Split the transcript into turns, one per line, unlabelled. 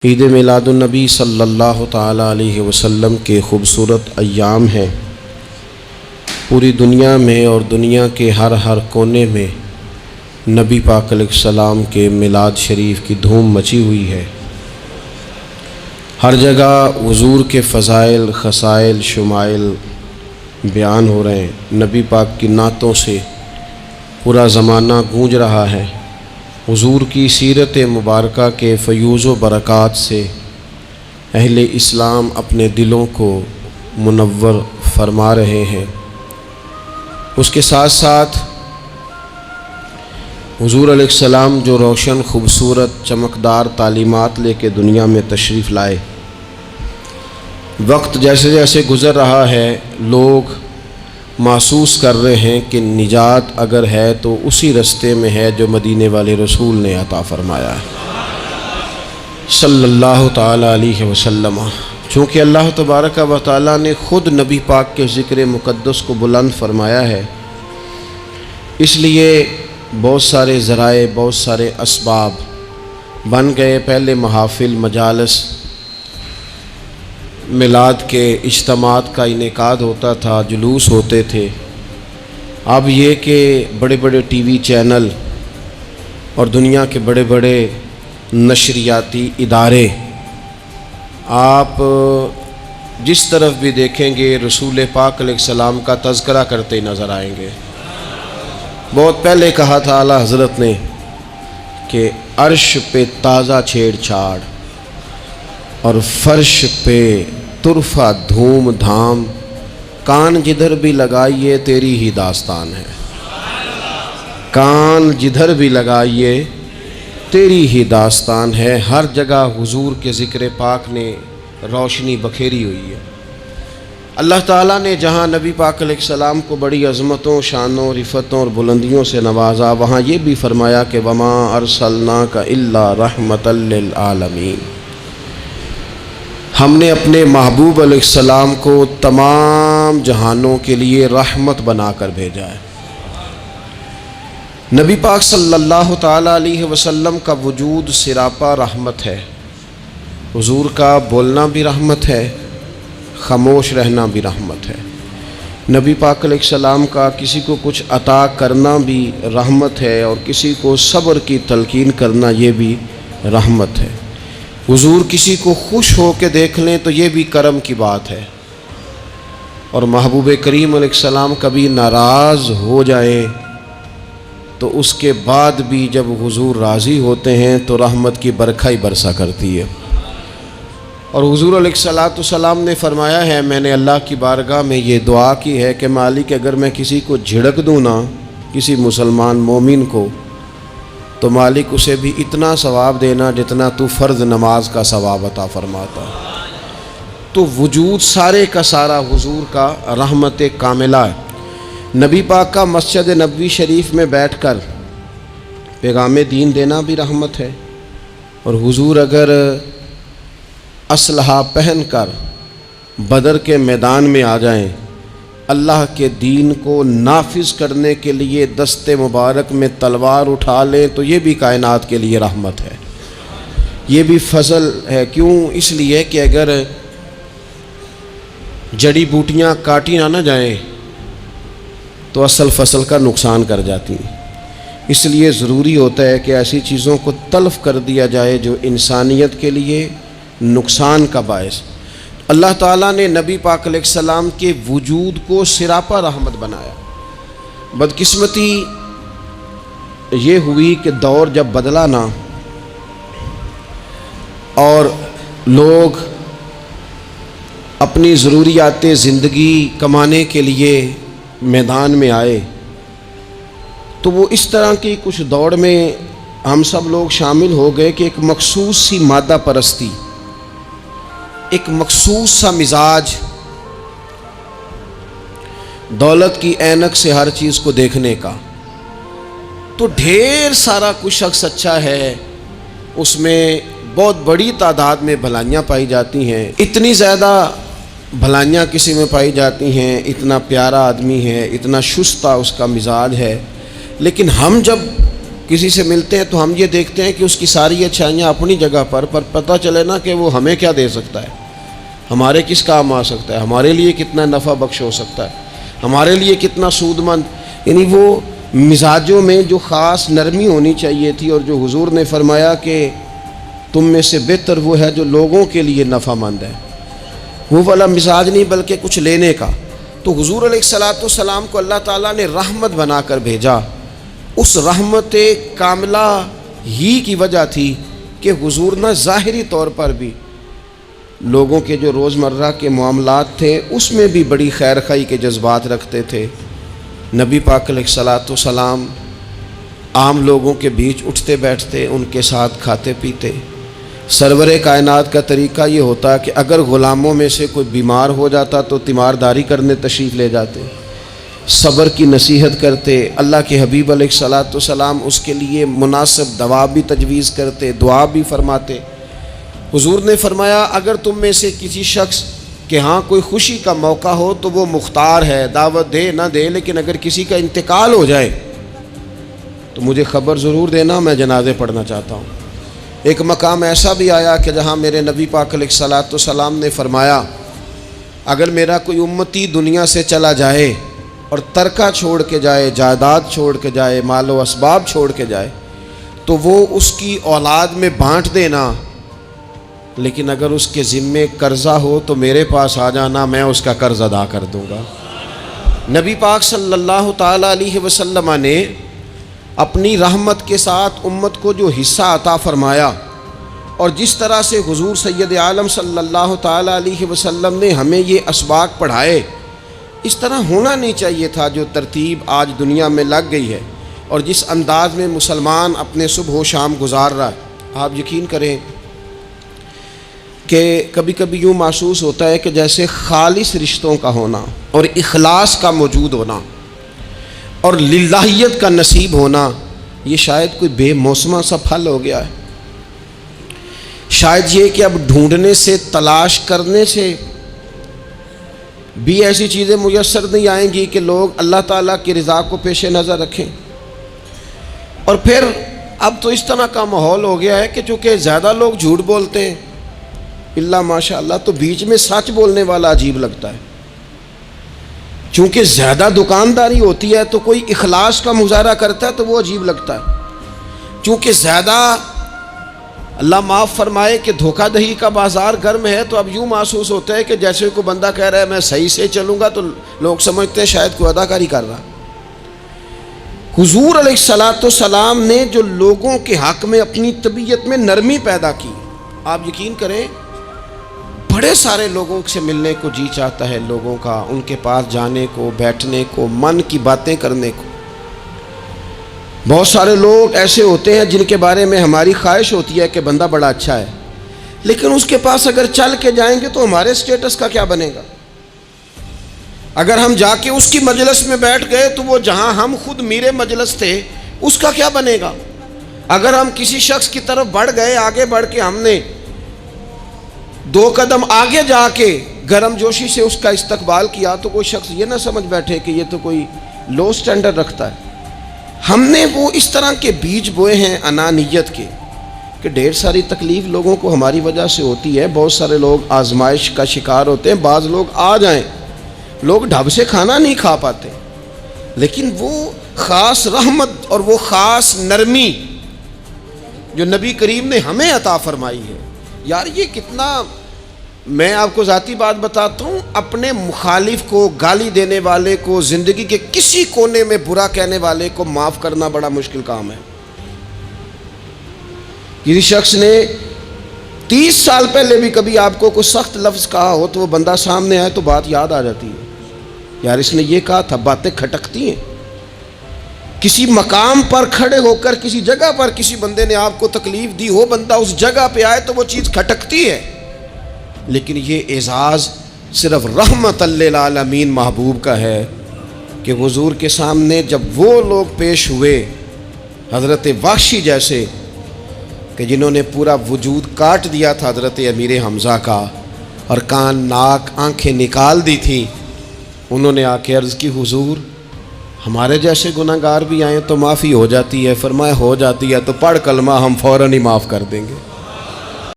عید میلاد النبی صلی اللہ تعالیٰ علیہ وسلم کے خوبصورت ایام ہیں۔ پوری دنیا میں اور دنیا کے ہر کونے میں نبی پاک علیہ السلام کے میلاد شریف کی دھوم مچی ہوئی ہے۔ ہر جگہ حضور کے فضائل، خصائل، شمائل بیان ہو رہے ہیں۔ نبی پاک کی نعتوں سے پورا زمانہ گونج رہا ہے۔ حضور کی سیرت مبارکہ کے فیوز و برکات سے اہل اسلام اپنے دلوں کو منور فرما رہے ہیں۔ اس کے ساتھ ساتھ حضور علیہ السلام جو روشن، خوبصورت، چمکدار تعلیمات لے کے دنیا میں تشریف لائے، وقت جیسے جیسے گزر رہا ہے لوگ محسوس کر رہے ہیں کہ نجات اگر ہے تو اسی رستے میں ہے جو مدینے والے رسول نے عطا فرمایا ہے صلی اللہ تعالیٰ علیہ وسلم۔ چونکہ اللہ تبارک و تعالیٰ نے خود نبی پاک کے ذکر مقدس کو بلند فرمایا ہے، اس لیے بہت سارے ذرائع، بہت سارے اسباب بن گئے۔ پہلے محافل، مجالس، میلاد کے اجتماعات کا انعقاد ہوتا تھا، جلوس ہوتے تھے۔ اب یہ کہ بڑے بڑے ٹی وی چینل اور دنیا کے بڑے بڑے نشریاتی ادارے، آپ جس طرف بھی دیکھیں گے رسول پاک علیہ السلام کا تذکرہ کرتے نظر آئیں گے۔ بہت پہلے کہا تھا اعلیٰ حضرت نے کہ عرش پہ تازہ چھیڑ چھاڑ اور فرش پہ طرفہ دھوم دھام، کان جدھر بھی لگائیے تیری ہی داستان ہے۔ کان جدھر بھی لگائیے تیری ہی داستان ہے۔ ہر جگہ حضور کے ذکر پاک نے روشنی بکھیری ہوئی ہے۔ اللہ تعالیٰ نے جہاں نبی پاک علیہ السلام کو بڑی عظمتوں، شانوں، رفتوں اور بلندیوں سے نوازا، وہاں یہ بھی فرمایا کہ وَمَا أَرْسَلْنَاكَ إِلَّا رَحْمَةً لِّلْعَالَمِينَ۔ ہم نے اپنے محبوب علیہ السلام کو تمام جہانوں کے لیے رحمت بنا کر بھیجا ہے۔ نبی پاک صلی اللہ تعالیٰ علیہ وسلم کا وجود سراپا رحمت ہے۔ حضور کا بولنا بھی رحمت ہے، خاموش رہنا بھی رحمت ہے۔ نبی پاک علیہ السلام کا کسی کو کچھ عطا کرنا بھی رحمت ہے، اور کسی کو صبر کی تلقین کرنا یہ بھی رحمت ہے۔ حضور کسی کو خوش ہو کے دیکھ لیں تو یہ بھی کرم کی بات ہے، اور محبوب کریم علیہ السلام کبھی ناراض ہو جائیں تو اس کے بعد بھی جب حضور راضی ہوتے ہیں تو رحمت کی برکھہ ہی برسا کرتی ہے۔ اور حضور علیہ السلام نے فرمایا ہے، میں نے اللہ کی بارگاہ میں یہ دعا کی ہے کہ مالک اگر میں کسی کو جھڑک دوں نا، کسی مسلمان مومن کو، تو مالک اسے بھی اتنا ثواب دینا جتنا تو فرض نماز کا ثواب عطا فرماتا۔ تو وجود سارے کا سارا حضور کا رحمت کاملہ ہے۔ نبی پاک کا مسجد نبوی شریف میں بیٹھ کر پیغام دین دینا بھی رحمت ہے، اور حضور اگر اسلحہ پہن کر بدر کے میدان میں آ جائیں، اللہ کے دین کو نافذ کرنے کے لیے دست مبارک میں تلوار اٹھا لیں تو یہ بھی کائنات کے لیے رحمت ہے، یہ بھی فضل ہے۔ کیوں؟ اس لیے کہ اگر جڑی بوٹیاں کاٹی نہ جائیں تو اصل فصل کا نقصان کر جاتی ہیں۔ اس لیے ضروری ہوتا ہے کہ ایسی چیزوں کو تلف کر دیا جائے جو انسانیت کے لیے نقصان کا باعث۔ اللہ تعالیٰ نے نبی پاک علیہ السلام کے وجود کو سراپا رحمت بنایا۔ بدقسمتی یہ ہوئی کہ دور جب بدلا نا اور لوگ اپنی ضروریات زندگی کمانے کے لیے میدان میں آئے، تو وہ اس طرح کی کچھ دوڑ میں ہم سب لوگ شامل ہو گئے کہ ایک مخصوص سی مادہ پرستی، ایک مخصوص سا مزاج، دولت کی اینک سے ہر چیز کو دیکھنے کا، تو ڈھیر سارا کچھ شخص اچھا ہے، اس میں بہت بڑی تعداد میں بھلائیاں پائی جاتی ہیں، اتنی زیادہ بھلائیاں کسی میں پائی جاتی ہیں، اتنا پیارا آدمی ہے، اتنا شستہ اس کا مزاج ہے، لیکن ہم جب کسی سے ملتے ہیں تو ہم یہ دیکھتے ہیں کہ اس کی ساری اچھائیاں اپنی جگہ پر پتہ چلے نا کہ وہ ہمیں کیا دے سکتا ہے، ہمارے کس کام آ سکتا ہے، ہمارے لیے کتنا نفع بخش ہو سکتا ہے، ہمارے لیے کتنا سود مند، یعنی وہ مزاجوں میں جو خاص نرمی ہونی چاہیے تھی، اور جو حضور نے فرمایا کہ تم میں سے بہتر وہ ہے جو لوگوں کے لیے نفع مند ہے، وہ والا مزاج نہیں بلکہ کچھ لینے کا۔ تو حضور علیہ الصلاۃ والسلام کو اللہ تعالیٰ نے رحمت بنا کر بھیجا۔ اس رحمت کاملہ ہی کی وجہ تھی کہ حضور نہ ظاہری طور پر بھی لوگوں کے جو روزمرہ کے معاملات تھے اس میں بھی بڑی خیر خواہی کے جذبات رکھتے تھے۔ نبی پاک علیہ الصلاۃ والسلام عام لوگوں کے بیچ اٹھتے بیٹھتے، ان کے ساتھ کھاتے پیتے۔ سرور کائنات کا طریقہ یہ ہوتا کہ اگر غلاموں میں سے کوئی بیمار ہو جاتا تو تیمارداری کرنے تشریف لے جاتے، صبر کی نصیحت کرتے، اللہ کے حبیب علیہ الصلاۃ والسلام اس کے لیے مناسب دوا بھی تجویز کرتے، دعا بھی فرماتے۔ حضور نے فرمایا اگر تم میں سے کسی شخص کے ہاں کوئی خوشی کا موقع ہو تو وہ مختار ہے، دعوت دے نہ دے، لیکن اگر کسی کا انتقال ہو جائے تو مجھے خبر ضرور دینا، میں جنازے پڑھنا چاہتا ہوں۔ ایک مقام ایسا بھی آیا کہ جہاں میرے نبی پاک علیہ الصلاۃ والسلام نے فرمایا اگر میرا کوئی امتی دنیا سے چلا جائے اور ترکہ چھوڑ کے جائے، جائیداد چھوڑ کے جائے، مال و اسباب چھوڑ کے جائے تو وہ اس کی اولاد میں بانٹ دینا، لیکن اگر اس کے ذمے قرضہ ہو تو میرے پاس آ جانا، میں اس کا قرض ادا کر دوں گا۔ نبی پاک صلی اللہ تعالیٰ علیہ وسلم نے اپنی رحمت کے ساتھ امت کو جو حصہ عطا فرمایا، اور جس طرح سے حضور سید عالم صلی اللہ تعالیٰ علیہ وسلم نے ہمیں یہ اسباق پڑھائے، اس طرح ہونا نہیں چاہیے تھا جو ترتیب آج دنیا میں لگ گئی ہے اور جس انداز میں مسلمان اپنے صبح و شام گزار رہا ہے۔ آپ یقین کریں کہ کبھی کبھی یوں محسوس ہوتا ہے کہ جیسے خالص رشتوں کا ہونا اور اخلاص کا موجود ہونا اور للہیت کا نصیب ہونا یہ شاید کوئی بے موسمہ سا پھل ہو گیا ہے۔ شاید یہ کہ اب ڈھونڈنے سے، تلاش کرنے سے بھی ایسی چیزیں میسر نہیں آئیں گی کہ لوگ اللہ تعالیٰ کی رضا کو پیش نظر رکھیں۔ اور پھر اب تو اس طرح کا ماحول ہو گیا ہے کہ چونکہ زیادہ لوگ جھوٹ بولتے ہیں اللہ ماشاء اللہ، تو بیچ میں سچ بولنے والا عجیب لگتا ہے۔ چونکہ زیادہ دکانداری ہوتی ہے تو کوئی اخلاص کا مظاہرہ کرتا ہے تو وہ عجیب لگتا ہے۔ چونکہ زیادہ اللہ معاف فرمائے کہ دھوکہ دہی کا بازار گرم ہے تو اب یوں محسوس ہوتا ہے کہ جیسے کوئی بندہ کہہ رہا ہے میں صحیح سے چلوں گا تو لوگ سمجھتے ہیں شاید کوئی اداکاری کر رہا۔ حضور علیہ الصلاۃ والسلام نے جو لوگوں کے حق میں اپنی طبیعت میں نرمی پیدا کی، آپ یقین کریں بڑے سارے لوگوں سے ملنے کو جی چاہتا ہے لوگوں کا، ان کے پاس جانے کو، بیٹھنے کو، من کی باتیں کرنے کو۔ بہت سارے لوگ ایسے ہوتے ہیں جن کے بارے میں ہماری خواہش ہوتی ہے کہ بندہ بڑا اچھا ہے، لیکن اس کے پاس اگر چل کے جائیں گے تو ہمارے سٹیٹس کا کیا بنے گا؟ اگر ہم جا کے اس کی مجلس میں بیٹھ گئے تو وہ جہاں ہم خود میرے مجلس تھے اس کا کیا بنے گا؟ اگر ہم کسی شخص کی طرف بڑھ گئے، آگے بڑھ کے ہم نے 2 قدم آگے جا کے گرم جوشی سے اس کا استقبال کیا تو کوئی شخص یہ نہ سمجھ بیٹھے کہ یہ تو کوئی لو سٹینڈرڈ رکھتا ہے۔ ہم نے وہ اس طرح کے بیج بوئے ہیں انانیت کے کہ ڈھیر ساری تکلیف لوگوں کو ہماری وجہ سے ہوتی ہے۔ بہت سارے لوگ آزمائش کا شکار ہوتے ہیں، بعض لوگ آ جائیں، لوگ ڈھب سے کھانا نہیں کھا پاتے، لیکن وہ خاص رحمت اور وہ خاص نرمی جو نبی کریم نے ہمیں عطا فرمائی ہے، یار یہ کتنا، میں آپ کو ذاتی بات بتاتا ہوں، اپنے مخالف کو، گالی دینے والے کو، زندگی کے کسی کونے میں برا کہنے والے کو معاف کرنا بڑا مشکل کام ہے۔ کسی شخص نے 30 سال پہلے بھی کبھی آپ کو کوئی سخت لفظ کہا ہو تو وہ بندہ سامنے آئے تو بات یاد آ جاتی ہے، یار اس نے یہ کہا تھا، باتیں کھٹکتی ہیں۔ کسی مقام پر کھڑے ہو کر کسی جگہ پر کسی بندے نے آپ کو تکلیف دی ہو، بندہ اس جگہ پہ آئے تو وہ چیز کھٹکتی ہے، لیکن یہ اعزاز صرف رحمت للعالمین محبوب کا ہے کہ حضور کے سامنے جب وہ لوگ پیش ہوئے حضرت وحشی جیسے کہ جنہوں نے پورا وجود کاٹ دیا تھا حضرت امیر حمزہ کا اور کان ناک آنکھیں نکال دی تھی، انہوں نے آ کے عرض کی حضور ہمارے جیسے گناہگار بھی آئیں تو معافی ہو جاتی ہے، فرمایا ہو جاتی ہے تو پڑھ کلمہ ہم فوراً ہی معاف کر دیں گے۔